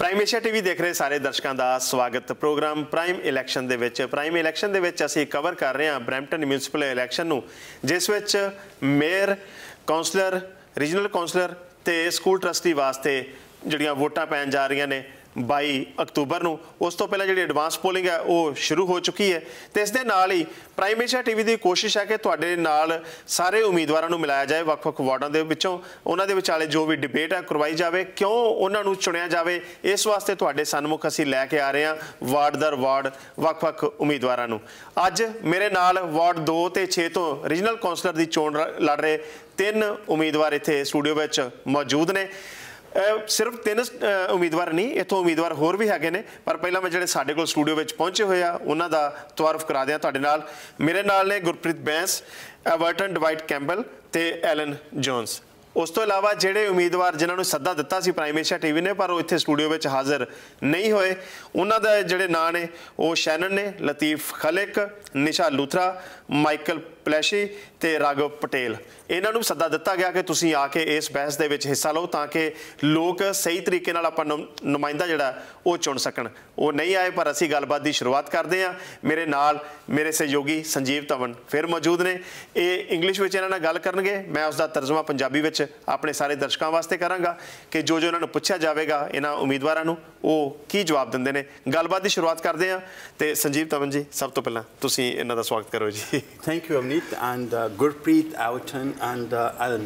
Prime Asia TV देख रहे सारे दर्शकों का स्वागत। प्रोग्राम प्राइम इलैक्शन दे विच प्राइम इलैक्शन दे विच असीं कवर कर रहे हैं ब्रैम्पटन म्यूनसिपल इलैक्शन नूं, जिस विच मेयर, कौंसलर, रीजनल कौंसलर ते स्कूल ट्रस्टी वास्ते जिहड़ियां वोटां पैण जा रही ने 22 अक्तूबर नूं। उस तो पहले जिहड़ी एडवांस पोलिंग है वो शुरू हो चुकी है तो इस दे नाल ही प्राइम एशिया टीवी की कोशिश है कि तुहाडे नाल सारे उम्मीदवारों नूं मिलाया जाए, वख-वख वार्डां दे विचों उन्हां दे विचाले जो भी डिबेट है करवाई जाए, क्यों उन्हां नूं चुनिया जाए, इस वास्ते तुहाडे सन्मुख असीं लैके आ रहे हैं वार्ड दर वार्ड वख-वख उम्मीदवारां नूं। अज मेरे नाल वार्ड 2 ते 6 तो रीजनल कौंसलर की चोण लड़ रहे 3 उम्मीदवार इत्थे स्टूडियो विच मौजूद ने। सिर्फ 3 उम्मीदवार नहीं, इतों उम्मीदवार होर भी हैगे ने, पर पहला मैं जिहड़े साडे कोल स्टूडियो विच पहुंचे हुए आ उन्हां दा तुआरफ करा दियां तुहाडे नाल। मेरे नाल ने गुरप्रीत बैंस, एवर्टन डवाइट कैंपबल ते एलन जोन्स। उस तो इलावा जिहड़े उम्मीदवार जिन्हां नूं सद्दा दित्ता सी प्राइम एशिया टीवी ने पर वो इत्थे स्टूडियो विच हाज़र नहीं होए, उन्हां दे जिहड़े नां ने वो शैनन ने, लतीफ खलिक, निशा लूथरा, माइकल प्लैशी ते राघव पटेल। इन्हां नूं सद्दा दित्ता गया कि तुसीं आके इस बहस दे विच हिस्सा लो ताकि लोग सही तरीके नाल आपां नुमाइंदा जिहड़ा वो चुन सकण। वो नहीं आए पर असीं गलबात की शुरुआत करते हैं। मेरे नाल मेरे सहयोगी संजीव तवन फिर मौजूद ने। ये इंग्लिश विच इन्हां नाल गल करनगे, मैं उसका तर्जमा पंजाबी विच अपने सारे दर्शकों वास्ते करांगा कि जो इन्हां नूं पुछया जाएगा इन्हां उम्मीदवारां नूं वो की जवाब दिंदे ने। गलबात की शुरुआत करते हैं तो संजीव तवन जी सब तो पहलां तुसीं इन्हां दा स्वागत करो जी। Thank you, Amneet, and Gurpreet, Averton, and Alan.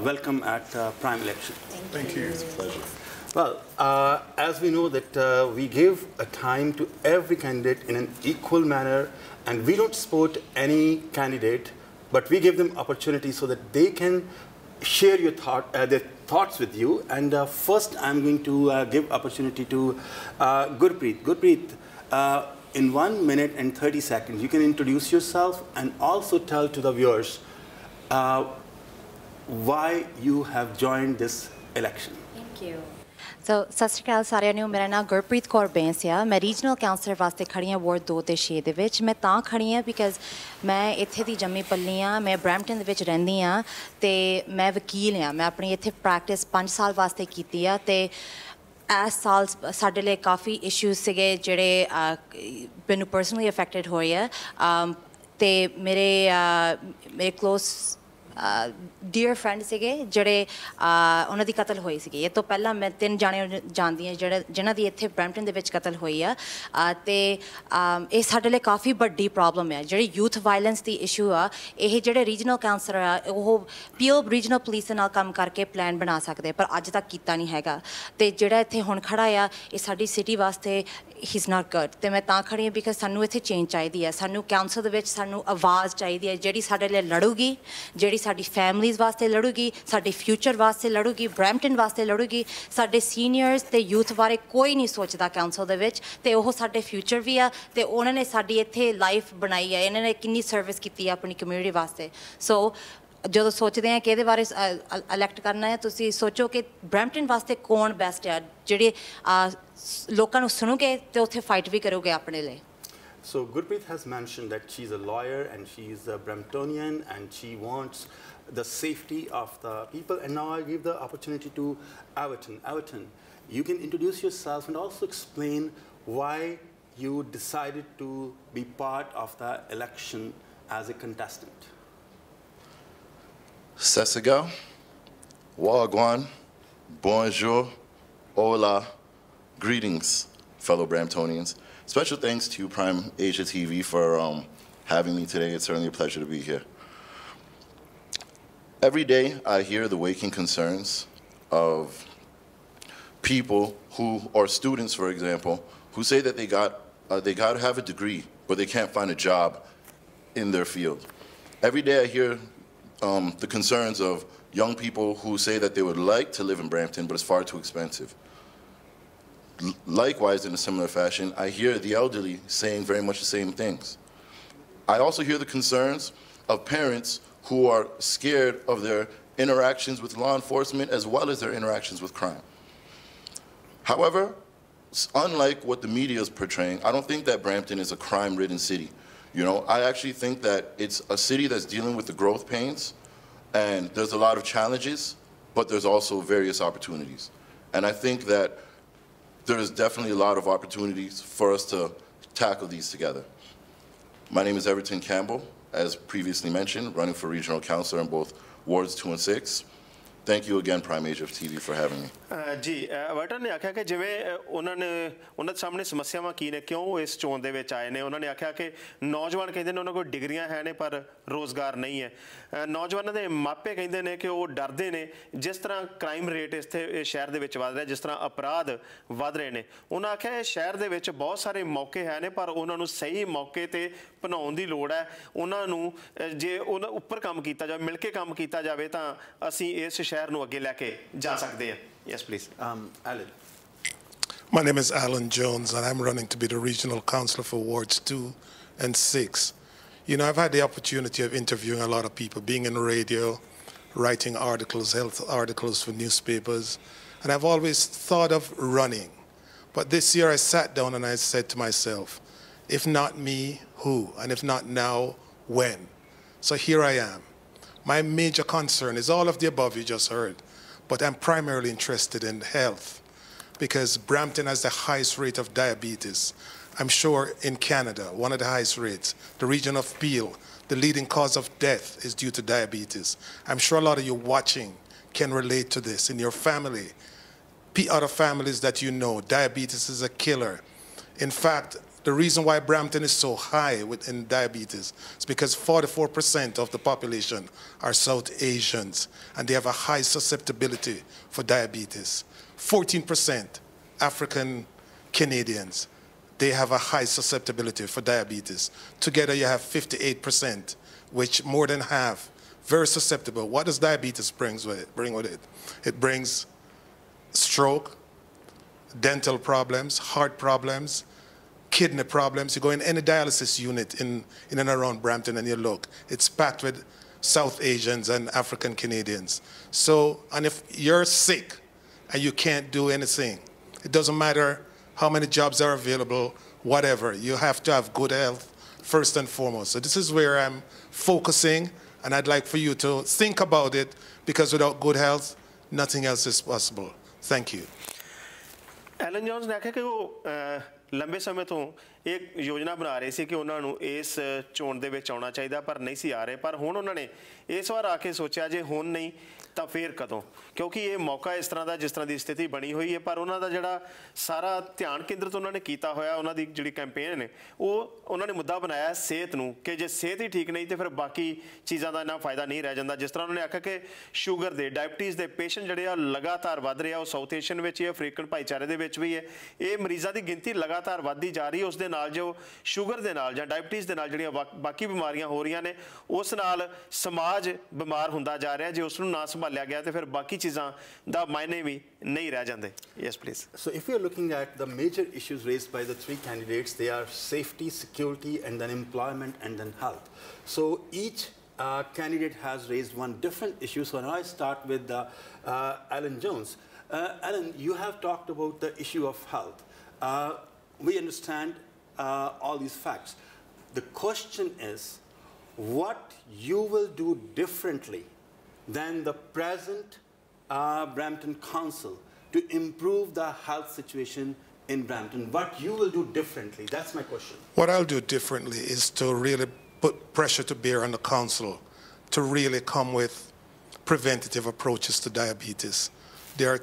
Welcome at Prime Election. Thank you. It's a pleasure. Well, as we know that we give a time to every candidate in an equal manner, and we don't support any candidate, but we give them opportunity so that they can share their thoughts with you. And first, I'm going to give opportunity to Gurpreet. Gurpreet, in 1 minute and 30 seconds, you can introduce yourself and also tell to the viewers why you have joined this election. Thank you. So, ਸਤਿ ਸ਼੍ਰੀ ਅਕਾਲ ਸਾਰਿਆਂ ਨੂੰ। ਮੇਰਾ ਨਾਮ ਗੁਰਪ੍ਰੀਤ ਕੌਰ ਬੈਂਸ ਆ। ਮੈਂ regional councillor ਵਾਸਤੇ ਖੜੀ ਹਾਂ ਵਾਰਡ 2 ਤੇ 6 ਦੇ ਵਿੱਚ। ਮੈਂ ਤਾਂ ਖੜੀ ਹਾਂ ਬਿਕਾਜ਼ ਮੈਂ ਇੱਥੇ ਦੀ ਜੰਮੀ ਪਲੀ ਹਾਂ, ਮੈਂ ਬਰੈਂਪਟਨ ਦੇ ਵਿੱਚ ਰਹਿੰਦੀ ਹਾਂ ਤੇ ਮੈਂ ਵਕੀਲ ਹਾਂ। ਮੈਂ ਆਪਣੀ ਇੱਥੇ ਪ੍ਰੈਕਟਿਸ 5 ਸਾਲ ਵਾਸਤੇ ਕੀਤੀ ਆ ਤੇ ਇਸ ਸਾਲ ਸਾਡੇ ਲਈ ਕਾਫੀ ਇਸ਼ੂਜ਼ ਸੀਗੇ ਜਿਹੜੇ ਮੈਨੂੰ ਪਰਸਨਲੀ ਅਫੈਕਟਡ ਹੋਏ ਆ ਤੇ ਮੇਰੇ ਕਲੋਜ਼ ਡੀਅਰ ਫਰੈਂਡ ਸੀਗੇ ਜਿਹੜੇ ਉਹਨਾਂ ਦੀ ਕਤਲ ਹੋਈ ਸੀਗੀ। ਇਹ ਤੋਂ ਪਹਿਲਾਂ ਮੈਂ 3 ਜਾਣੇ ਜਾਣਦੀ ਹਾਂ ਜਿਨ੍ਹਾਂ ਦੀ ਇੱਥੇ ਬਰੈਂਪਟਨ ਦੇ ਵਿੱਚ ਕਤਲ ਹੋਈ ਆ ਤੇ ਇਹ ਸਾਡੇ ਲਈ ਕਾਫੀ ਵੱਡੀ ਪ੍ਰੋਬਲਮ ਹੈ। ਜਿਹੜੀ ਯੂਥ ਵਾਇਲੈਂਸ ਦੀ ਇਸ਼ੂ ਆ, ਇਹ ਜਿਹੜੇ ਰੀਜਨਲ ਕਾਉਂਸਲਰ ਆ ਉਹ ਪੀਓ ਰੀਜਨਲ ਪੁਲਿਸ ਦੇ ਨਾਲ ਕੰਮ ਕਰਕੇ ਪਲਾਨ ਬਣਾ ਸਕਦੇ ਪਰ ਅੱਜ ਤੱਕ ਕੀਤਾ ਨਹੀਂ ਹੈਗਾ। ਤੇ ਜਿਹੜਾ ਇੱਥੇ ਹੁਣ ਖੜਾ ਆ ਇਹ ਸਾਡੀ ਸਿਟੀ ਵਾਸਤੇ he's not good। ਤੇ ਮੈਂ ਤਾਂ ਖੜੀ ਹਾਂ ਬਿਕਾਜ਼ ਸਾਨੂੰ ਇੱਥੇ ਚੇਂਜ ਚਾਹੀਦੀ ਹੈ। ਸਾਨੂੰ ਕਾਉਂਸਲ ਦੇ ਵਿੱਚ ਸਾਨੂੰ ਆਵਾਜ਼ ਚਾਹੀਦੀ ਹੈ ਜਿਹੜੀ ਸਾਡੇ ਲਈ ਲੜੂਗੀ, ਜਿਹੜੀ ਸਾਡੀ ਫੈਮਲੀਜ਼ ਵਾਸਤੇ ਲੜੂਗੀ, ਸਾਡੇ ਫਿਊਚਰ ਵਾਸਤੇ ਲੜੂਗੀ, ਬਰੈਂਪਟਨ ਵਾਸਤੇ ਲੜੂਗੀ। ਸਾਡੇ ਸੀਨੀਅਰਸ ਤੇ ਯੂਥ ਬਾਰੇ ਕੋਈ ਨਹੀਂ ਸੋਚਦਾ ਕਾਉਂਸਲ ਦੇ ਵਿੱਚ ਤੇ ਉਹ ਸਾਡੇ ਫਿਊਚਰ ਵੀ ਆ ਤੇ ਉਹਨਾਂ ਨੇ ਸਾਡੀ ਇੱਥੇ ਲਾਈਫ ਬਣਾਈ ਹੈ। ਇਹਨਾਂ ਨੇ ਕਿੰਨੀ ਸਰਵਿਸ ਕੀਤੀ ਹੈ ਆਪਣੀ ਕਮਿਊਨਿਟੀ ਵਾਸਤੇ। ਸੋ ਜਦੋਂ ਸੋਚਦੇ ਹਾਂ ਕਿ ਇਹਦੇ ਬਾਰੇ ਇਲੈਕਟ ਕਰਨਾ ਹੈ, ਤੁਸੀਂ ਸੋਚੋ ਕਿ ਬਰੈਂਪਟਨ ਵਾਸਤੇ ਕੌਣ ਬੈਸਟ ਹੈ ਜਿਹੜੇ ਲੋਕਾਂ ਨੂੰ ਸੁਣੋਗੇ ਤੇ ਉੱਥੇ ਫਾਈਟ ਵੀ ਕਰੋਗੇ ਆਪਣੇ ਲਈ। So Gurpreet has mentioned that she's a lawyer and she's a Bramptonian and she wants the safety of the people. And now I give the opportunity to Averton. Averton, you can introduce yourself and also explain why you decided to be part of the election as a contestant. Sesiga, Wagwan, Bonjour, Hola, greetings, fellow Bramptonians. Special thanks to Prime Asia TV for having me today. It's certainly a pleasure to be here. Every day I hear the waking concerns of people who, or students for example, who say that they got to have a degree, but they can't find a job in their field. Every day I hear the concerns of young people who say that they would like to live in Brampton, but it's far too expensive. Likewise, in a similar fashion, I hear the elderly saying very much the same things. I also hear the concerns of parents who are scared of their interactions with law enforcement as well as their interactions with crime. However, unlike what the media is portraying, I don't think that Brampton is a crime-ridden city. You know, I actually think that it's a city that's dealing with the growth pains, and there's a lot of challenges, but there's also various opportunities. And I think that there is definitely a lot of opportunities for us to tackle these together. My name is Everton Campbell, as previously mentioned, running for regional councillor in both wards 2 and 6. Thank you again, Prime Age of TV, for having me. जी Everton ने आख्या कि जिवें उन्होंने सामने समस्यावां की ने क्यों इस चोण दे विच आए ने उन्होंने आख्या कि नौजवान कहंदे ने उन्हां कोल डिग्रियां है ने पर रोज़गार नहीं है नौजवानों के मापे कहंदे ने कि वो डरदे ने जिस तरह क्राइम रेट इत्थे शहर दे विच वध रहा जिस तरह अपराध वध रहे ने उन्होंने आख्या शहर दे विच बहुत सारे मौके है ने पर उन्हां नूं सही मौके ते बनाउण दी लोड़ है उन्हां नूं जे उन्हां उपर काम कीता जावे मिल के काम कीता जावे तां असीं इस शहर नूं अगे लैके जा सकदे हां Yes, please. Alan. My name is Alan Jones, and I'm running to be the regional councillor for wards 2 and 6. You know, I've had the opportunity of interviewing a lot of people, being in radio, writing articles, health articles for newspapers, and I've always thought of running. But this year I sat down and I said to myself, if not me, who? And if not now, when? So here I am. My major concern is all of the above you just heard. But I'm primarily interested in health because Brampton has the highest rate of diabetes. I'm sure in Canada, one of the highest rates. The region of Peel, the leading cause of death is due to diabetes. I'm sure a lot of you watching can relate to this in your family. Other families that you know, diabetes is a killer. In fact, the reason why Brampton is so high in diabetes is because 44% of the population are South Asians, and they have a high susceptibility for diabetes. 14% African Canadians, they have a high susceptibility for diabetes. Together you have 58%, which more than half, very susceptible. What does diabetes bring with it? It brings stroke, dental problems, heart problems, kidney problems. You go in any dialysis unit in and around Brampton and you look, it's packed with South Asians and African Canadians. So, and if you're sick and you can't do anything, it doesn't matter how many jobs are available, whatever, you have to have good health first and foremost. So this is where I'm focusing, and I'd like for you to think about it, because without good health, nothing else is possible. Thank you. Alan Jones ने आख्या कि वो लंबे समय तो एक योजना बना रहे सी कि उन्होंने इस चोण दे विच आउणा चाहिदा पर नहीं सी आ रहे पर हुण उन्होंने इस बार आके सोचा जे हुण नहीं ਤਾਂ ਫਿਰ ਕਦੋਂ ਕਿਉਂਕਿ ਇਹ ਮੌਕਾ ਇਸ ਤਰ੍ਹਾਂ ਦਾ ਜਿਸ ਤਰ੍ਹਾਂ ਦੀ ਸਥਿਤੀ ਬਣੀ ਹੋਈ ਹੈ ਪਰ ਉਹਨਾਂ ਦਾ ਜਿਹੜਾ ਸਾਰਾ ਧਿਆਨ ਕੇਂਦਰਿਤ ਉਹਨਾਂ ਨੇ ਕੀਤਾ ਹੋਇਆ ਉਹਨਾਂ ਦੀ ਜਿਹੜੀ ਕੈਂਪੇਨ ਨੇ ਉਹ ਉਹਨਾਂ ਨੇ ਮੁੱਦਾ ਬਣਾਇਆ ਸਿਹਤ ਨੂੰ ਕਿ ਜੇ ਸਿਹਤ ਹੀ ਠੀਕ ਨਹੀਂ ਤੇ ਫਿਰ ਬਾਕੀ ਚੀਜ਼ਾਂ ਦਾ ਇੰਨਾ ਫਾਇਦਾ ਨਹੀਂ ਰਹਿ ਜਾਂਦਾ ਜਿਸ ਤਰ੍ਹਾਂ ਉਹਨਾਂ ਨੇ ਆਖਿਆ ਕਿ ਸ਼ੂਗਰ ਦੇ ਡਾਇਬਟੀਜ਼ ਦੇ ਪੇਸ਼ੈਂਟ ਜਿਹੜੇ ਆ ਲਗਾਤਾਰ ਵੱਧ ਰਹੇ ਆ ਉਹ ਸਾਊਥ ਏਸ਼ੀਅਨ ਵਿੱਚ ਹੀ ਅਫਰੀਕਨ ਭਾਈਚਾਰੇ ਦੇ ਵਿੱਚ ਵੀ ਹੈ ਇਹ ਮਰੀਜ਼ਾਂ ਦੀ ਗਿਣਤੀ ਲਗਾਤਾਰ ਵੱਧਦੀ ਜਾ ਰਹੀ ਹੈ ਉਸ ਦੇ ਨਾਲ ਜੋ ਸ਼ੂਗਰ ਦੇ ਨਾਲ ਜਾਂ ਡਾਇਬਟੀਜ਼ ਦੇ ਨਾਲ ਜਿਹੜੀਆਂ ਬਾਕੀ ਬਿਮਾਰੀਆਂ ਹੋ ਰਹੀਆਂ ਨੇ ਉਸ ਨਾਲ ਸਮਾਜ ਬਿਮਾਰ ਹੁੰਦਾ ਜਾ ਰਿਹਾ ਜੇ ਉਸ ਨੂੰ ਨਾ ਲਿਆ ਗਿਆ ਤੇ ਫਿਰ ਬਾਕੀ ਚੀਜ਼ਾਂ ਦਾ ਮਾਇਨੇ ਵੀ ਨਹੀਂ ਰਹਿ ਜਾਂਦੇ yes please so if we are looking at the major issues raised by the three candidates they are safety security and then employment and then health so each candidate has raised one different issue so now I start with Alan Jones Alan you have talked about the issue of health we understand all these facts the question is what you will do differently than the present Brampton Council to improve the health situation in Brampton? What you will do differently? That's my question. What I'll do differently is to really put pressure to bear on the council to really come with preventative approaches to diabetes. There are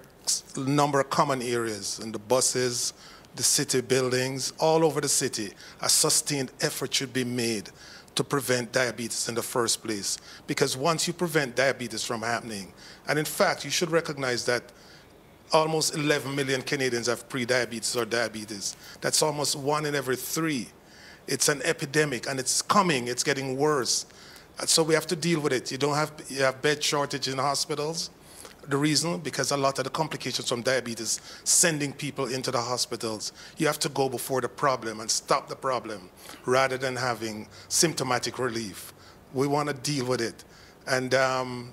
a number of common areas in the buses, the city buildings, all over the city. A sustained effort should be made to prevent diabetes in the first place. Because once you prevent diabetes from happening, and in fact, you should recognize that almost 11 million Canadians have pre-diabetes or diabetes. That's almost 1 in every 3. It's an epidemic and it's coming, it's getting worse. So we have to deal with it. You have bed shortage in hospitals. The reason, because a lot of the complications from diabetes, sending people into the hospitals, you have to go before the problem and stop the problem rather than having symptomatic relief. We want to deal with it. And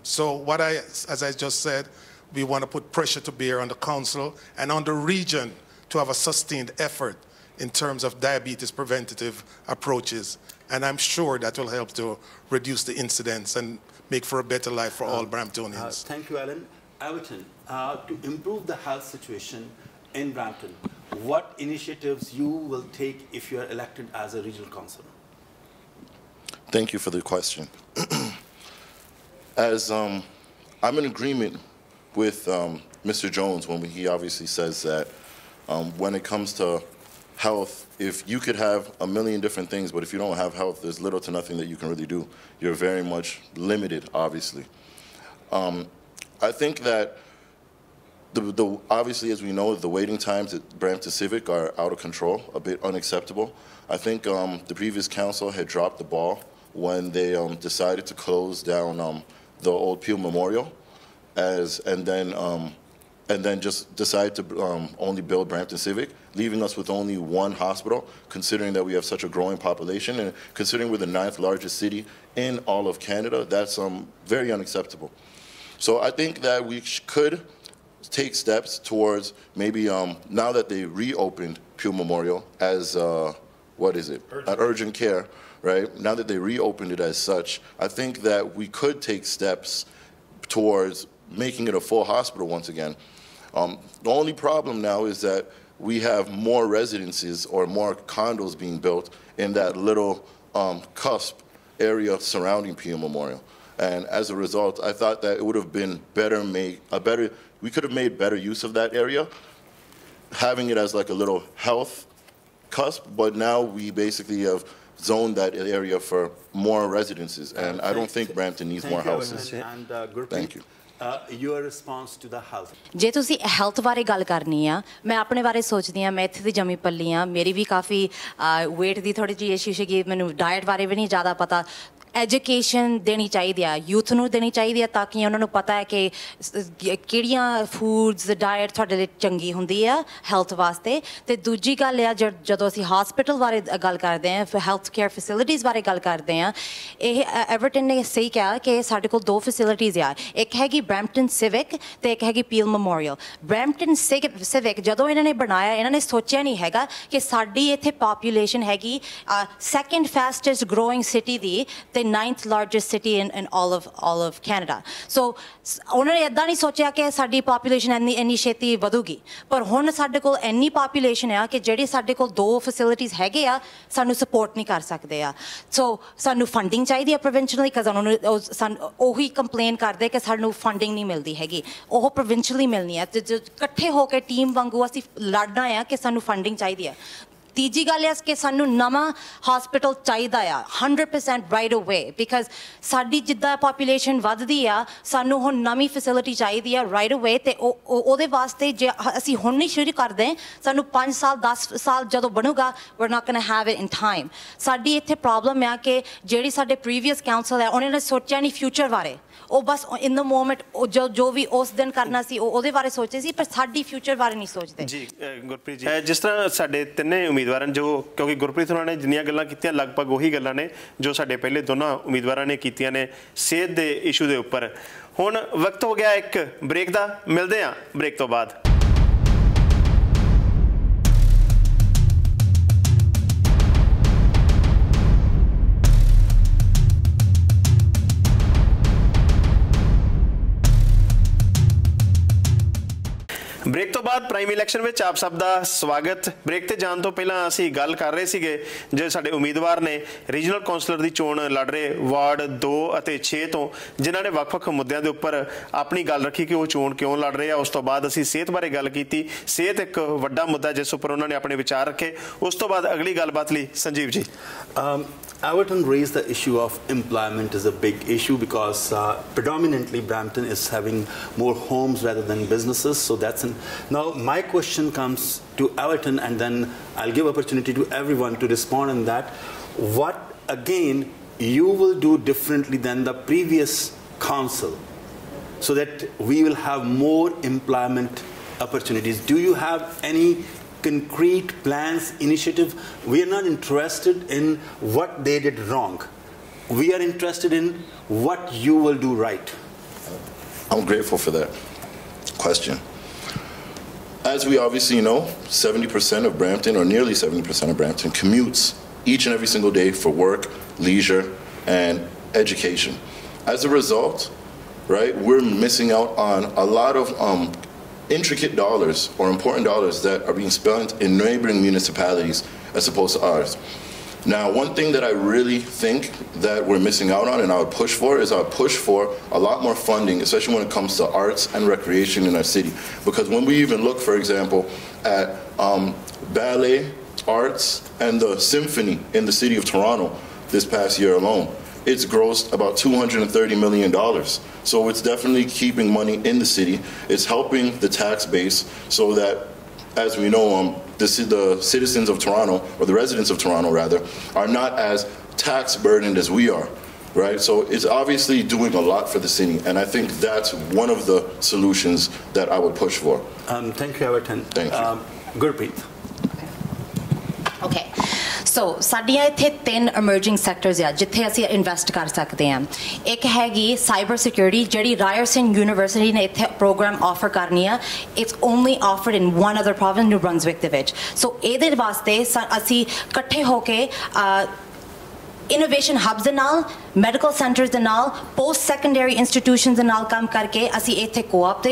so as I just said, we want to put pressure to bear on the council and on the region to have a sustained effort in terms of diabetes preventative approaches. And I'm sure that will help to reduce the incidence and make for a better life for all Bramptonians. Thank you, Alan. Everton, to improve the health situation in Brampton, what initiatives you will take if you are elected as a regional councillor? Thank you for the question. As I'm in agreement with Mr. Jones when he obviously says that when it comes to health, if you could have a million different things, but if you don't have health, there's little to nothing that you can really do. You're very much limited, obviously. I think that obviously, as we know, the waiting times at Brampton Civic are out of control, a bit unacceptable. I think the previous council had dropped the ball when they decided to close down the old Peel Memorial, and then just decided to only build Brampton Civic, leaving us with only one hospital, considering that we have such a growing population, and considering we're the 9th largest city in all of Canada. That's very unacceptable. So I think that we could take steps towards maybe now that they reopened Peel Memorial as urgent care, right? Now that they reopened it as such, I think that we could take steps towards making it a full hospital once again. The only problem now is that we have more residences or more condos being built in that little cusp area surrounding Peel Memorial. And as a result, I thought that it would have been we could have made better use of that area, having it as like a little health cusp, but now we basically have zoned that area for more residences, and I don't think Brampton needs more houses. Thank you. Your response to the health. ਜੇ ਤੁਸੀਂ health ਬਾਰੇ ਗੱਲ ਕਰਨੀ ਆ, ਮੈਂ ਆਪਣੇ ਬਾਰੇ ਸੋਚਦੀ ਆ, ਮੈਂ ਇੱਥੇ ਦੀ ਜੰਮੀ ਪੱਲੀ ਆ, ਮੇਰੀ ਵੀ ਕਾਫੀ weight ਦੀ ਥੋੜੀ ਜਿਹੀ ਇਸ਼ੂ ਸੀਗੀ, ਮੈਨੂੰ ਡਾਈਟ ਬਾਰੇ ਵੀ ਨਹੀਂ ਜ਼ਿਆਦਾ ਪਤਾ। ਐਜੂਕੇਸ਼ਨ ਦੇਣੀ ਚਾਹੀਦੀ ਆ, ਯੂਥ ਨੂੰ ਦੇਣੀ ਚਾਹੀਦੀ ਆ, ਤਾਂ ਕਿ ਉਹਨਾਂ ਨੂੰ ਪਤਾ ਹੈ ਕਿ ਕਿਹੜੀਆਂ ਫੂਡਸ ਡਾਇਟ ਤੁਹਾਡੇ ਲਈ ਚੰਗੀ ਹੁੰਦੀ ਆ ਹੈਲਥ ਵਾਸਤੇ। ਅਤੇ ਦੂਜੀ ਗੱਲ ਆ, ਜਦੋਂ ਅਸੀਂ ਹਸਪੀਟਲ ਬਾਰੇ ਗੱਲ ਕਰਦੇ ਹਾਂ, ਹੈਲਥ ਕੇਅਰ ਫੈਸਿਲਿਟੀਜ਼ ਬਾਰੇ ਗੱਲ ਕਰਦੇ ਹਾਂ, ਇਹ ਐਵਰਟਨ ਨੇ ਸਹੀ ਕਿਹਾ ਕਿ ਸਾਡੇ ਕੋਲ 2 ਫੈਸਿਲਿਟੀਜ਼ ਆ, ਇੱਕ ਹੈਗੀ ਬਰੈਂਪਟਨ ਸਿਵਿਕ ਅਤੇ ਇੱਕ ਹੈਗੀ ਪੀਲ ਮੈਮੋਰੀਅਲ। ਬਰੈਂਪਟਨ ਸਿਵਿਕ ਜਦੋਂ ਇਹਨਾਂ ਨੇ ਬਣਾਇਆ, ਇਹਨਾਂ ਨੇ ਸੋਚਿਆ ਨਹੀਂ ਹੈਗਾ ਕਿ ਸਾਡੀ ਇੱਥੇ ਪਾਪੂਲੇਸ਼ਨ ਹੈਗੀ 2nd fastest growing city the, the 9th largest city in all of Canada. So उन्होंने इदा नहीं सोचा कि साडी population इन्नी छेती वधूगी, पर हुण साडे कोल इन्नी population है कि जिहड़ी साडे कोल 2 facilities हैगे आ, सानू support नहीं कर सकते आ। So सानू funding चाहिए provincially, because उन्होंने ओही complain करदे कि सानू funding नहीं मिलती हैगी, ओह provincially मिलनी है, तो इकट्ठे होकर टीम वांगू असीं लड़ना है कि सानू funding चाहिए है। तीजी गल है कि सानू नवा हॉस्पिटल चाहिए आ 100% राइट अवे, बिकॉज साडी जिद्दां पॉपूलेशन वधदी आ, सानू हुण नवी फैसिलिटी चाहिए आ राइट अवे। ते ओहदे वास्ते जे असीं हुण नहीं शुरू करदे, सानू 5 साल 10 साल जदों बनूगा, we are not gonna have it in time. साडी इत्थे प्रॉब्लम है कि जिहड़ी साडे प्रीवियस काउंसल है, उन्होंने सोचा नहीं फ्यूचर बारे, ਉਹ ਬਸ ਇਨ ਦ ਮੂਮੈਂਟ ਜੋ ਵੀ ਉਸ ਦਿਨ ਕਰਨਾ ਸੀ ਉਹਦੇ ਬਾਰੇ ਸੋਚੇ ਸੀ, ਪਰ ਸਾਡੀ ਫਿਊਚਰ ਬਾਰੇ ਨਹੀਂ ਸੋਚਦੇ। ਜੀ ਗੁਰਪ੍ਰੀਤ ਜੀ, ਜਿਸ ਤਰ੍ਹਾਂ ਸਾਡੇ ਤਿੰਨੇ ਉਮੀਦਵਾਰਾਂ ਜੋ, ਕਿਉਂਕਿ ਗੁਰਪ੍ਰੀਤ ਹੋਰਾਂ ਨੇ ਜਿੰਨੀਆਂ ਗੱਲਾਂ ਕੀਤੀਆਂ ਲਗਭਗ ਉਹੀ ਗੱਲਾਂ ਨੇ ਜੋ ਸਾਡੇ ਪਹਿਲੇ ਦੋਨਾਂ ਉਮੀਦਵਾਰਾਂ ਨੇ ਕੀਤੀਆਂ ਨੇ ਸਿਹਤ ਦੇ ਇਸ਼ੂ ਦੇ ਉੱਪਰ। ਹੁਣ ਵਕਤ ਹੋ ਗਿਆ ਇੱਕ ਬ੍ਰੇਕ ਦਾ, ਮਿਲਦੇ ਹਾਂ ਬ੍ਰੇਕ ਤੋਂ ਬਾਅਦ। ब्रेक तो बाद प्राइम इलैक्शन में आप सब का स्वागत। ब्रेक ते जान तो पहला असी गल कर रहे सीगे जो साडे उम्मीदवार ने रीजनल कौंसलर की चोण लड़ रहे वार्ड 2 और 6 तो, जिन्हों ने वक्-वक् मुद्दों के उपर अपनी गल रखी कि वो चोण क्यों लड़ रहे हैं। उस तो बाद असी सेहत बारे गल की, सेहत एक वड्डा मुद्दा जिस उपर उन्होंने अपने विचार रखे। उस तो बाद अगली गलबात लई Sanjeev ji. Everton raised the issue of employment is a big issue because predominantly Brampton is having more homes rather than businesses. So that's now my question comes to Everton, and then I'll give opportunity to everyone to respond on that. What again you will do differently than the previous council so that we will have more employment opportunities? Do you have any concrete plans, initiative? We are not interested in what they did wrong. We are interested in what you will do right. I'm grateful for that question. As we obviously know, 70% of Brampton, or nearly 70% of Brampton, commutes each and every single day for work, leisure, and education. As a result, right, we're missing out on a lot of intricate dollars or important dollars that are being spent in neighboring municipalities as opposed to ours. Now, one thing that I really think that we're missing out on and I would push for is I would push for a lot more funding, especially when it comes to arts and recreation in our city. Because when we even look, for example, at ballet, arts, and the symphony in the city of Toronto this past year alone, it's grossed about $230 million. So it's definitely keeping money in the city. It's helping the tax base so that, as we know, the citizens of Toronto, or the residents of Toronto rather, are not as tax burdened as we are, right? So it's obviously doing a lot for the city, and I think that's one of the solutions that I would push for. Thank you, Everton. Thank you. Gurpreet. Okay. So ਸਾਡੀਆਂ ਇੱਥੇ 3 emerging sectors ਆ ਜਿੱਥੇ ਅਸੀਂ invest ਕਰ ਸਕਦੇ ਹਾਂ। ਇੱਕ ਹੈਗੀ ਸਾਈਬਰ ਸਿਕਿਉਰਿਟੀ ਜਿਹੜੀ ਰਾਇਰਸਨ ਯੂਨੀਵਰਸਿਟੀ ਨੇ ਇੱਥੇ ਪ੍ਰੋਗਰਾਮ ਆਫਰ ਕਰਨੀ ਆ। It's only offered in one other province, New Brunswick ਦੇ ਵਿੱਚ। ਸੋ ਇਹਦੇ ਵਾਸਤੇ ਅਸੀਂ ਇਕੱਠੇ ਹੋ ਕੇ innovation hubs ਦੇ ਨਾਲ, medical centers ਦੇ ਨਾਲ, post secondary institutions ਦੇ ਨਾਲ ਕੰਮ ਕਰਕੇ ਅਸੀਂ ਇੱਥੇ co-op ਤੇ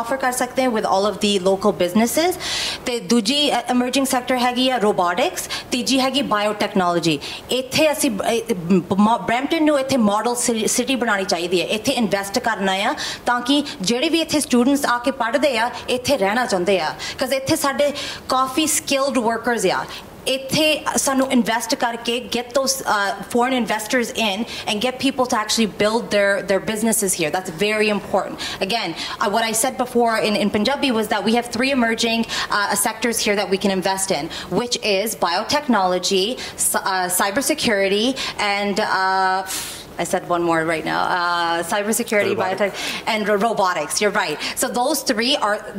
offer ਕਰ ਸਕਦੇ ਹਾਂ with all of the local businesses। ਤੇ ਦੂਜੀ emerging sector ਹੈਗੀ ਆ robotics, ਤੀਜੀ ਹੈਗੀ biotechnology। ਇੱਥੇ ਅਸੀਂ ਬਰੈਂਪਟਨ ਨੂੰ ਇੱਥੇ model city ਬਣਾਉਣੀ ਚਾਹੀਦੀ ਹੈ। ਇੱਥੇ ਇਨਵੈਸਟ ਕਰਨਾ ਆ ਤਾਂ ਕਿ ਜਿਹੜੇ ਵੀ ਇੱਥੇ ਸਟੂਡੈਂਟਸ ਆ ਕੇ ਪੜ੍ਹਦੇ ਆ ਇੱਥੇ ਰਹਿਣਾ ਚਾਹੁੰਦੇ ਆ, because ਇੱਥੇ ਸਾਡੇ ਕਾਫੀ skilled workers ਆ। ਇੱਥੇ ਸਾਨੂੰ ਇਨਵੈਸਟ ਕਰਕੇ get those foreign investors in and get people to actually build their businesses here. That's very important. Again, what I said before in Punjabi was that we have 3 emerging sectors here that we can invest in, which is biotechnology, cybersecurity, and I said one more right now. Cybersecurity, biotech, and robotics. You're right. So those 3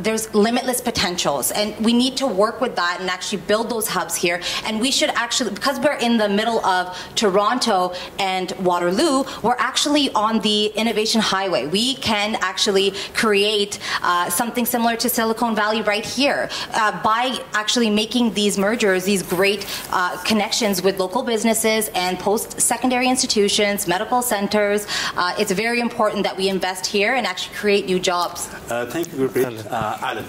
there's limitless potentials, and we need to work with that and actually build those hubs here. And we should actually, because we're in the middle of Toronto and Waterloo, we're actually on the innovation highway. We can actually create something similar to Silicon Valley right here by actually making these mergers, these great connections with local businesses and post-secondary institutions, medical centers. It's very important that we invest here and actually create new jobs. Thank you, Gurpreet. Alan.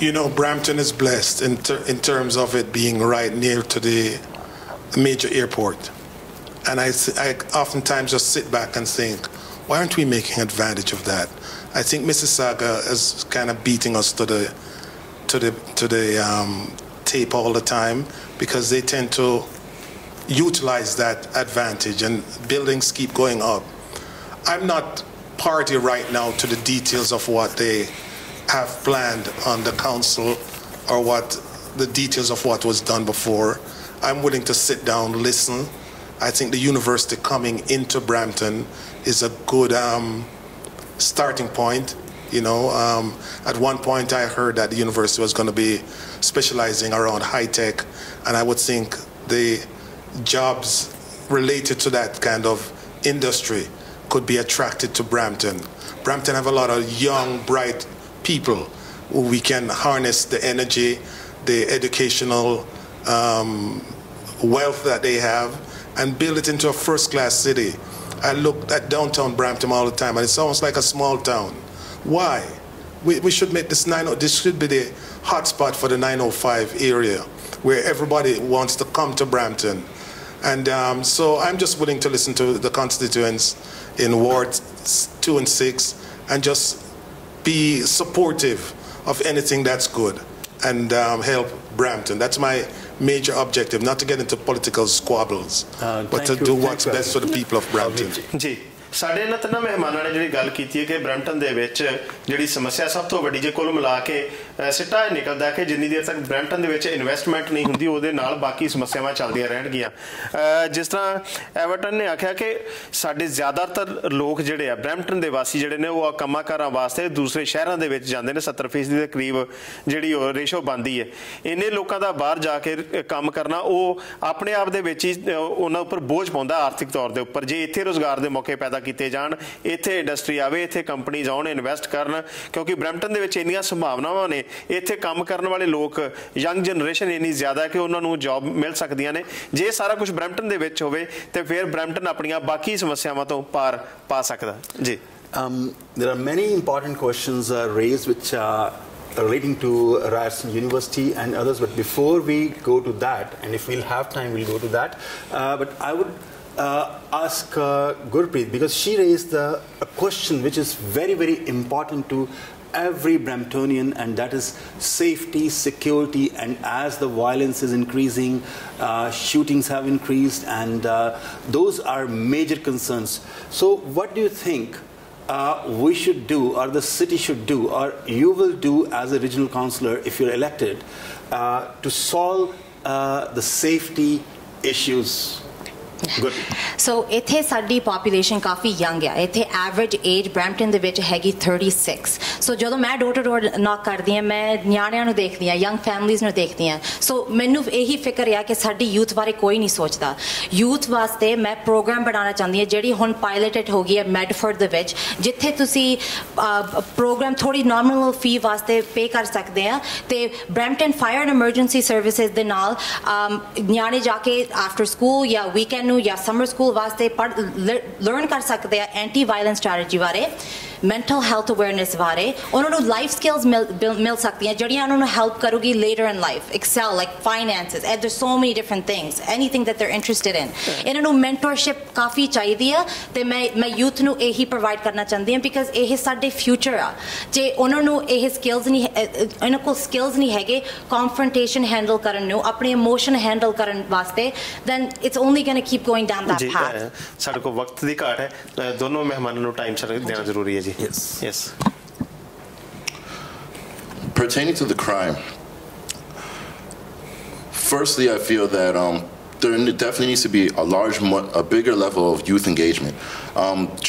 You know, Brampton is blessed in terms of it being right near to the major airport. And I oftentimes just sit back and think, why aren't we making advantage of that? I think Mississauga is kind of beating us to the tape all the time, because they tend to utilize that advantage and buildings keep going up. I'm not party right now to the details of what they have planned on the council or what the details of what was done before. I'm willing to sit down, listen. I think the university coming into Brampton is a good starting point. You know, at one point I heard that the university was going to be specializing around high tech, and I would think the jobs related to that kind of industry could be attracted to Brampton. Brampton have a lot of young, bright people who we can harness the energy, the educational wealth that they have, and build it into a first-class city. I look at downtown Brampton all the time, and it's almost like a small town. Why? We should make this should be the hotspot for the 905 area, where everybody wants to come to Brampton. And so I'm just willing to listen to the constituents in Ward 2 and 6 and just be supportive of anything that's good and help Brampton. That's my major objective, not to get into political squabbles, but to do what's best for the people of Brampton. ਸਾਡੇ ਇਹਨਾਂ 3 ਮਹਿਮਾਨਾਂ ਨੇ ਜਿਹੜੀ ਗੱਲ ਕੀਤੀ ਹੈ ਕਿ Brampton ਦੇ ਵਿੱਚ ਜਿਹੜੀ ਸਮੱਸਿਆ ਸਭ ਤੋਂ ਵੱਡੀ ਜੇ ਕੁੱਲ ਮਿਲਾ ਕੇ ਸਿੱਟਾ ਨਿਕਲਦਾ ਕਿ ਜਿੰਨੀ ਦੇਰ ਤੱਕ ਬਰੈਂਪਟਨ ਦੇ ਵਿੱਚ ਇਨਵੈਸਟਮੈਂਟ ਨਹੀਂ ਹੁੰਦੀ ਉਹਦੇ ਨਾਲ ਬਾਕੀ ਸਮੱਸਿਆਵਾਂ ਚੱਲਦੀਆਂ ਰਹਿਣਗੀਆਂ। ਜਿਸ ਤਰ੍ਹਾਂ ਐਵਰਟਨ ਨੇ ਆਖਿਆ ਕਿ ਸਾਡੇ ਜ਼ਿਆਦਾਤਰ ਲੋਕ ਜਿਹੜੇ ਆ ਬਰੈਂਪਟਨ ਦੇ ਵਾਸੀ ਜਿਹੜੇ ਨੇ ਉਹ ਕੰਮਾਂ ਕਾਰਾਂ ਵਾਸਤੇ ਦੂਸਰੇ ਸ਼ਹਿਰਾਂ ਦੇ ਵਿੱਚ ਜਾਂਦੇ ਨੇ। 70% ਦੇ ਕਰੀਬ ਜਿਹੜੀ ਉਹ ਰੇਸ਼ੋ ਬਣਦੀ ਹੈ। ਇੰਨੇ ਲੋਕਾਂ ਦਾ ਬਾਹਰ ਜਾ ਕੇ ਕੰਮ ਕਰਨਾ ਉਹ ਆਪਣੇ ਆਪ ਦੇ ਵਿੱਚ ਹੀ ਉਹਨਾਂ ਉੱਪਰ ਬੋਝ ਪਾਉਂਦਾ ਆਰਥਿਕ ਤੌਰ ਦੇ ਉੱਪਰ। ਜੇ ਇੱਥੇ ਰੁਜ਼ਗਾਰ ਦੇ ਮੌਕੇ ਪੈਦਾ ਕੀਤੇ ਜਾਣ, ਇੱਥੇ ਇੰਡਸਟਰੀ ਆਵੇ, ਇੱਥੇ ਕੰਪਨੀਜ਼ ਆਉਣ, ਇਨਵੈਸਟ ਕਰਨ, ਕਿਉਂਕਿ ਬਰੈਂਪਟਨ ਦੇ ਵਿੱਚ ਇੰਨੀਆਂ ਸੰਭਾਵਨਾਵਾਂ ਨੇ। ਇੱਥੇ ਕੰਮ ਕਰਨ ਵਾਲੇ ਲੋਕ ਯੰਗ ਜਨਰੇਸ਼ਨ ਇੰਨੀ ਜ਼ਿਆਦਾ ਕਿ ਉਹਨਾਂ ਨੂੰ ਜੌਬ ਮਿਲ ਸਕਦੀਆਂ ਨੇ। ਜੇ ਸਾਰਾ ਕੁਝ ਬਰੈਂਪਟਨ ਦੇ ਵਿੱਚ ਹੋਵੇ ਤੇ ਫਿਰ ਬਰੈਂਪਟਨ ਆਪਣੀਆਂ ਬਾਕੀ ਸਮੱਸਿਆਵਾਂ ਤੋਂ ਪਾਰ ਪਾ ਸਕਦਾ। ਜੀ There are many important questions raised which are relating to Ryerson University and others, but before we go to that, and if we'll have time, we'll go to that. But I would ask Gurpreet, because she raised a question which is very, very important to every Bramptonian, and that is safety, security, and as the violence is increasing, shootings have increased, and those are major concerns. So what do you think we should do, or the city should do, or you will do as a regional councillor if you're elected, to solve the safety issues? Good. So ਇੱਥੇ ਸਾਡੀ population ਕਾਫੀ young ਹੈ ਇੱਥੇ average age Brampton ਦੇ ਵਿੱਚ ਹੈਗੀ 36 so ਜਦੋਂ ਮੈਂ door to door knock ਕਰਦੀ ਹਾਂ ਮੈਂ ਨਿਆਣਿਆਂ ਨੂੰ ਦੇਖਦੀ ਹਾਂ young families ਨੂੰ ਦੇਖਦੀ ਹਾਂ so ਮੈਨੂੰ ਇਹੀ ਫਿਕਰ ਆ ਕਿ ਸਾਡੀ youth ਬਾਰੇ ਕੋਈ ਨਹੀਂ ਸੋਚਦਾ youth ਵਾਸਤੇ ਮੈਂ program ਬਣਾਉਣਾ ਚਾਹੁੰਦੀ ਹਾਂ ਜਿਹੜੀ ਹੁਣ piloted ਹੋ ਗਈ ਹੈ ਮੈਡਫੋਰਡ ਦੇ ਵਿੱਚ ਜਿੱਥੇ ਤੁਸੀਂ program ਥੋੜੀ nominal fee ਵਾਸਤੇ pay ਕਰ ਸਕਦੇ ਆ ਤੇ Brampton Fire and Emergency Services ਦੇ ਨਾਲ ਨਿਆਣੇ ਜਾ ਕੇ after school ਜਾਂ weekend या समर स्कूल वास्ते लर्न कर सकते हैं एंटी वायलेंस स्ट्रैटेजी बारे mental health awareness बारे उन्होंने life skills मिल सकती हैं जड़ियाँ उन्होंने help करोगी later in life excel like finances and there's so many different things anything that they're interested in इन्होंने mentorship काफ़ी चाहिए दिया तो मैं youth नु यही provide करना चाहती हूँ because यही साडे future आ जे उन्होंने यही skills नहीं इनको skills नहीं है कि confrontation handle करन नु अपने emotion handle करन वास्ते then it's only going to keep going down that path साडे को वक्त दी घाट है दोनों मेहमानों नु time सर देना जरूरी है जी Yes. Pertaining to the crime, firstly, I feel that there definitely needs to be a bigger level of youth engagement.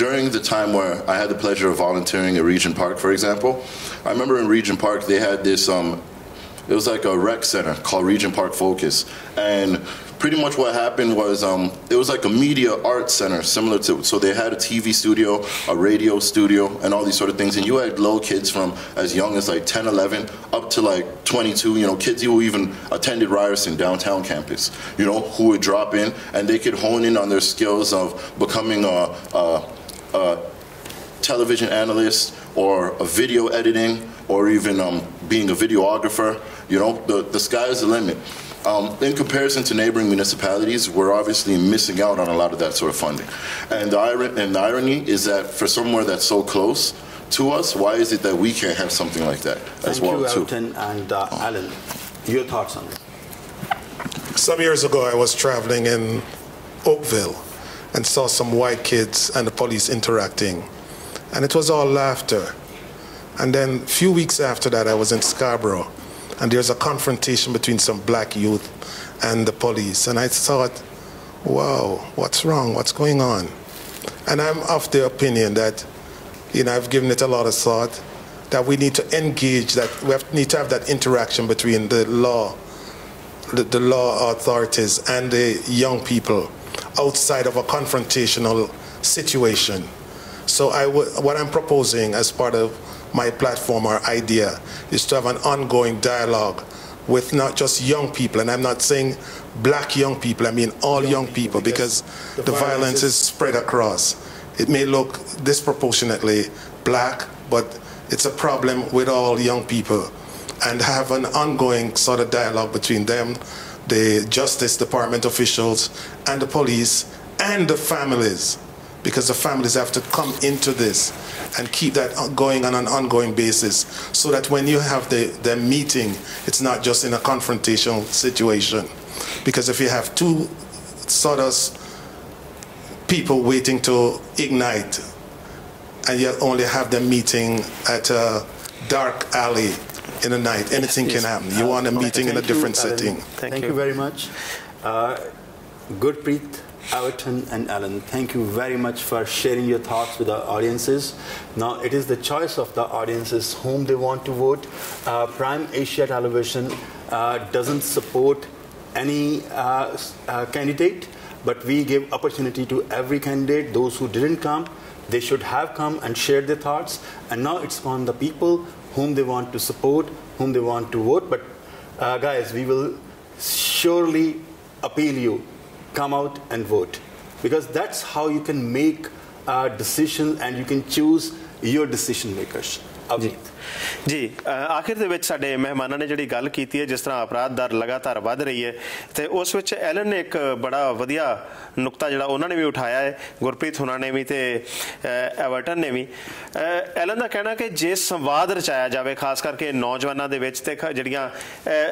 During the time where I had the pleasure of volunteering at Regent Park, for example, I remember in Regent Park they had this, it was like a rec center called Regent Park Focus, and pretty much what happened was it was like a media arts center similar to, so they had a TV studio, a radio studio, and all these sort of things, and you had little kids from as young as like 10, 11 up to like 22, you know, kids who even attended Ryerson downtown campus, you know, who would drop in and they could hone in on their skills of becoming a television analyst or a video editing or even being a videographer. You know, the sky is the limit. In comparison to neighboring municipalities, we're obviously missing out on a lot of that sort of funding. And the irony is that for somewhere that's so close to us, why is it that we can't have something like that as well, too? Thank you, Elton and Alan. Your thoughts on it? Some years ago, I was traveling in Oakville and saw some white kids and the police interacting. And it was all laughter. And then a few weeks after that, I was in Scarborough. And there's a confrontation between some black youth and the police. And I thought, wow, what's wrong? What's going on? And I'm of the opinion that, you know, I've given it a lot of thought, that we need to engage, that we need to have that interaction between the law authorities and the young people outside of a confrontational situation. So what I'm proposing as part of my platform or idea is to have an ongoing dialogue with not just young people, and I'm not saying black young people, I mean all young people, because the violence is spread across. It may look disproportionately black, but it's a problem with all young people, and have an ongoing sort of dialogue between them, the Justice Department officials, and the police, and the families, because the families have to come into this and keep that going on an ongoing basis, so that when you have the meeting, it's not just in a confrontational situation. Because if you have two sort of people waiting to ignite, and you only have them meeting at a dark alley in the night, anything can happen. You want a meeting in a different setting. Thank you very much. Gurpreet, Everton and Alan, thank you very much for sharing your thoughts with our audiences. Now it is the choice of the audiences whom they want to vote. Prime Asia Television doesn't support any candidate, but we give opportunity to every candidate. Those who didn't come, they should have come and shared their thoughts. And now it's on the people whom they want to support, whom they want to vote. But guys, we will surely appeal you. Come out and vote, because that's how you can make decisions and you can choose your decision makers. जी आखिर ਦੇ ਵਿੱਚ ਸਾਡੇ ਮਹਿਮਾਨਾਂ ਨੇ ਜਿਹੜੀ ਗੱਲ ਕੀਤੀ ਹੈ, ਜਿਸ ਤਰ੍ਹਾਂ ਅਪਰਾਧ ਦਰ ਲਗਾਤਾਰ ਵੱਧ ਰਹੀ ਹੈ, ਤੇ ਉਸ ਵਿੱਚ ਐਲਨ ਨੇ ਇੱਕ ਬੜਾ ਵਧੀਆ ਨੁਕਤਾ ਜਿਹੜਾ ਉਹਨਾਂ ਨੇ ਵੀ ਉਠਾਇਆ ਹੈ, ਗੁਰਪ੍ਰੀਤ ਹੁਣਾਂ ਨੇ ਵੀ ਤੇ ਐਵਰਟਨ ਨੇ ਵੀ। ਐਲਨ ਦਾ ਕਹਿਣਾ ਕਿ ਜੇ ਸੰਵਾਦ ਰਚਾਇਆ ਜਾਵੇ, ਖਾਸ ਕਰਕੇ ਨੌਜਵਾਨਾਂ ਦੇ ਵਿੱਚ ਤੇ ਜਿਹੜੀਆਂ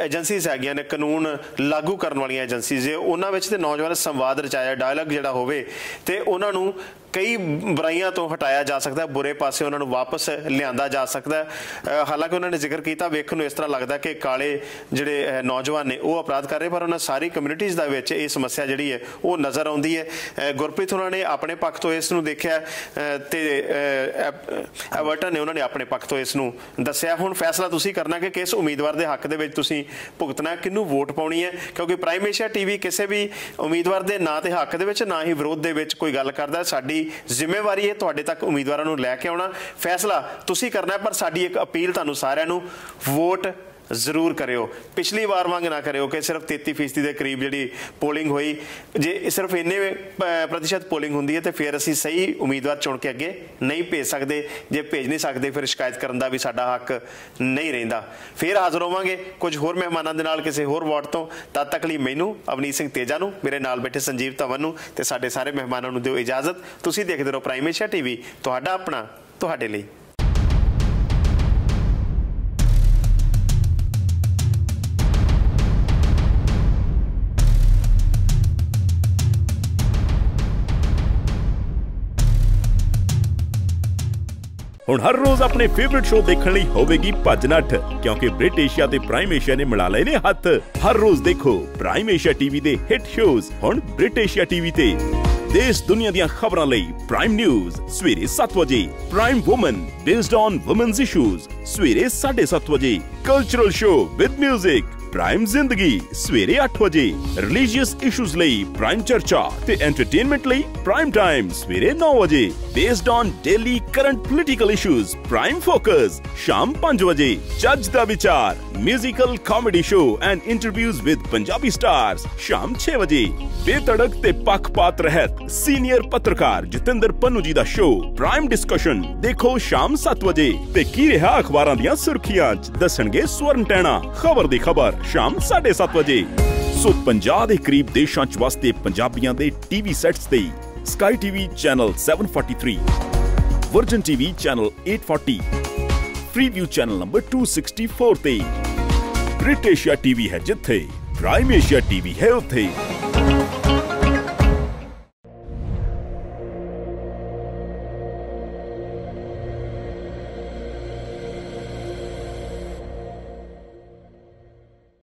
ਏਜੰਸੀਜ਼ ਹੈਗੀਆਂ ਨੇ ਕਾਨੂੰਨ ਲਾਗੂ ਕਰਨ ਵਾਲੀਆਂ ਏਜੰਸੀਜ਼, ਉਹਨਾਂ ਵਿੱਚ ਤੇ ਨੌਜਵਾਨ ਸੰਵਾਦ ਰਚਾਇਆ, ਡਾਇਲੌਗ ਜਿਹੜਾ ਹੋਵੇ ਤੇ ਉਹਨਾਂ ਨੂੰ ਕਈ ਬੁਰਾਈਆਂ ਤੋਂ ਹਟਾਇਆ ਜਾ ਸਕਦਾ, ਬੁਰੇ ਪਾਸੇ ਉਹਨਾਂ ਨੂੰ ਵਾਪਸ ਲਿਆਂਦਾ ਜਾ ਸਕਦਾ। ਹਾਲਾਂਕਿ ਉਹਨਾਂ ਨੇ ਜ਼ਿਕਰ ਕੀਤਾ, ਵੇਖਣ ਨੂੰ ਇਸ ਤਰ੍ਹਾਂ ਲੱਗਦਾ ਕਿ ਕਾਲੇ ਜਿਹੜੇ ਨੌਜਵਾਨ ਨੇ ਉਹ ਅਪਰਾਧ ਕਰ ਰਹੇ, ਪਰ ਉਹਨਾਂ ਸਾਰੀ ਕਮਿਊਨਿਟੀਜ਼ ਦੇ ਵਿੱਚ ਇਹ ਸਮੱਸਿਆ ਜਿਹੜੀ ਹੈ ਉਹ ਨਜ਼ਰ ਆਉਂਦੀ ਹੈ। ਗੁਰਪ੍ਰੀਤ ਉਹਨਾਂ ਨੇ ਆਪਣੇ ਪੱਖ ਤੋਂ ਇਸ ਨੂੰ ਦੇਖਿਆ ਤੇ ਐਵਰਟਨ ਨੇ ਉਹਨਾਂ ਨੇ ਆਪਣੇ ਪੱਖ ਤੋਂ ਇਸ ਨੂੰ ਦੱਸਿਆ। ਹੁਣ ਫੈਸਲਾ ਤੁਸੀਂ ਕਰਨਾ ਕਿ ਕਿਸ ਉਮੀਦਵਾਰ ਦੇ ਹੱਕ ਦੇ ਵਿੱਚ ਤੁਸੀਂ ਭੁਗਤਣਾ, ਕਿਹਨੂੰ ਵੋਟ ਪਾਉਣੀ ਹੈ, ਕਿਉਂਕਿ ਪ੍ਰਾਈਮ ਏਸ਼ੀਆ ਟੀਵੀ ਕਿਸੇ ਵੀ ਉਮੀਦਵਾਰ ਦੇ ਨਾ ਤੇ ਹੱਕ ਦੇ ਵਿੱਚ ਨਾ ਹੀ ਵਿਰੋਧ ਦੇ ਵਿੱਚ ਕੋਈ ਗੱਲ ਕਰਦਾ। ਸਾਡੀ ਜ਼ਿੰਮੇਵਾਰੀ ਹੈ ਤੁਹਾਡੇ ਤੱਕ ਉਮੀਦਵਾਰਾਂ ਨੂੰ ਲੈ ਕੇ ਆਉਣਾ, ਫੈਸਲਾ ਤੁਸੀਂ ਕਰਨਾ, ਪਰ ਸਾਡੀ ਇੱਕ ਅਪੀਲ ਤੁਹਾਨੂੰ ਸਾਰਿਆਂ ਨੂੰ, ਵੋਟ ਜ਼ਰੂਰ ਕਰਿਓ। ਪਿਛਲੀ ਵਾਰ ਵਾਂਗ ਨਾ ਕਰਿਓ ਕਿ ਸਿਰਫ 33% ਦੇ ਕਰੀਬ ਜਿਹੜੀ ਪੋਲਿੰਗ ਹੋਈ। ਜੇ ਸਿਰਫ ਇੰਨੇ प्रतिशत ਪੋਲਿੰਗ ਹੁੰਦੀ ਹੈ ਤੇ ਫਿਰ ਅਸੀਂ ਸਹੀ ਉਮੀਦਵਾਰ ਚੁਣ ਕੇ ਅੱਗੇ ਨਹੀਂ ਭੇਜ ਸਕਦੇ। ਜੇ ਭੇਜ ਨਹੀਂ ਸਕਦੇ ਫਿਰ ਸ਼ਿਕਾਇਤ ਕਰਨ ਦਾ ਵੀ ਸਾਡਾ ਹੱਕ ਨਹੀਂ ਰਹਿੰਦਾ। ਫਿਰ ਹਾਜ਼ਰ ਹੋਵਾਂਗੇ ਕੁਝ ਹੋਰ ਮਹਿਮਾਨਾਂ ਦੇ ਨਾਲ ਕਿਸੇ ਹੋਰ ਵਾਰਡ ਤੋਂ। ਤਦ ਤੱਕ ਲਈ ਮੈਨੂੰ ਅਵਨੀਤ ਸਿੰਘ ਤੇਜਾ ਨੂੰ, ਮੇਰੇ ਨਾਲ ਬੈਠੇ ਸੰਜੀਵ ਧਵਨ ਨੂੰ ਤੇ ਸਾਡੇ ਸਾਰੇ ਮਹਿਮਾਨਾਂ ਨੂੰ ਦਿਓ ਇਜਾਜ਼ਤ। ਤੁਸੀਂ ਦੇਖਦੇ ਰਹੋ ਪ੍ਰਾਈਮ ਏਸ਼ੀਆ ਟੀਵੀ, ਤੁਹਾਡਾ ਆਪਣਾ, ਤੁਹਾਡੇ ਲਈ। ਹੁਣ ਹਰ ਰੋਜ਼ ਆਪਣੇ ਫੇਵਰਿਟ ਸ਼ੋਅ ਦੇਖਣ ਲਈ ਹੋਵੇਗੀ ਭੱਜ ਨੱਠ, ਕਿਉਂਕਿ ਬ੍ਰਿਟ ਏਸ਼ੀਆ ਤੇ ਪ੍ਰਾਈਮ ਏਸ਼ੀਆ ਨੇ ਮਿਲਾ ਲਏ ਨੇ ਹੱਥ। ਹਰ ਰੋਜ਼ ਦੇਖੋ ਪ੍ਰਾਈਮ ਏਸ਼ੀਆ ਟੀਵੀ ਦੇ ਹਿੱਟ ਸ਼ੋਜ਼ ਹੁਣ ਬ੍ਰਿਟ ਏਸ਼ੀਆ ਟੀਵੀ ਤੇ। ਦੇਸ਼ ਦੁਨੀਆ ਦੀਆਂ ਖਬਰਾਂ ਲਈ ਪ੍ਰਾਈਮ ਨਿਊਜ਼ ਸਵੇਰੇ 7 ਵਜੇ, prime woman based on women's issues ਸਵੇਰੇ 7:30 ਵਜੇ, cultural show with music prime ਜ਼ਿੰਦਗੀ ਸਵੇਰੇ 8 ਵਜੇ, ਰਿਲੀਜੀਅਸ ਇਸ਼ੂਜ਼ ਲਈ ਪ੍ਰਾਈਮ ਚਰਚਾ ਤੇ ਐਂਟਰਟੇਨਮੈਂਟ ਲਈ ਪ੍ਰਾਈਮ ਟਾਈਮ ਸਵੇਰੇ 9 ਵਜੇ, based on daily current political issues prime focus ਸ਼ਾਮ 5 ਵਜੇ, ਜੱਜ ਦਾ ਵਿਚਾਰ musical comedy show and interviews with Punjabi stars ਸ਼ਾਮ 6 ਵਜੇ, ਬੇਤੜਕ ਤੇ ਪੱਖਪਾਤ ਰਹਿਤ ਸੀਨੀਅਰ ਪੱਤਰਕਾਰ ਜਤਿੰਦਰ ਪੰਨੂ ਜੀ ਦਾ ਸ਼ੋਅ ਪ੍ਰਾਈਮ ਡਿਸਕਸ਼ਨ ਦੇਖੋ ਸ਼ਾਮ 7 ਵਜੇ। ਤੇ ਕੀ ਰਿਹਾ ਅਖਬਾਰਾਂ ਦੀਆਂ ਸੁਰਖੀਆਂ 'ਚ ਦੱਸਣਗੇ ਸਵਰਨ ਟੈਣਾ, ਖਬਰ ਦੀ ਖਬਰ ਸ਼ਾਮ 7:30 ਵਜੇ। ਸੋ 50 ਦੇ ਕਰੀਬ ਦੇਸ਼ਾਂ 'ਚ ਵਸਦੇ ਪੰਜਾਬੀਆਂ ਦੇ ਟੀਵੀ ਸੈਟਸ ਤੇ SkyTV channel 743, Virgin TV channel 840, Freeview channel number 264 ਤੇ। ਬ੍ਰਿਟ ਏਸ਼ੀਆ ਟੀਵੀ ਹੈ ਜਿੱਥੇ ਪ੍ਰਾਈਮ ਏਸ਼ੀਆ ਟੀਵੀ ਹੈ ਉੱਥੇ।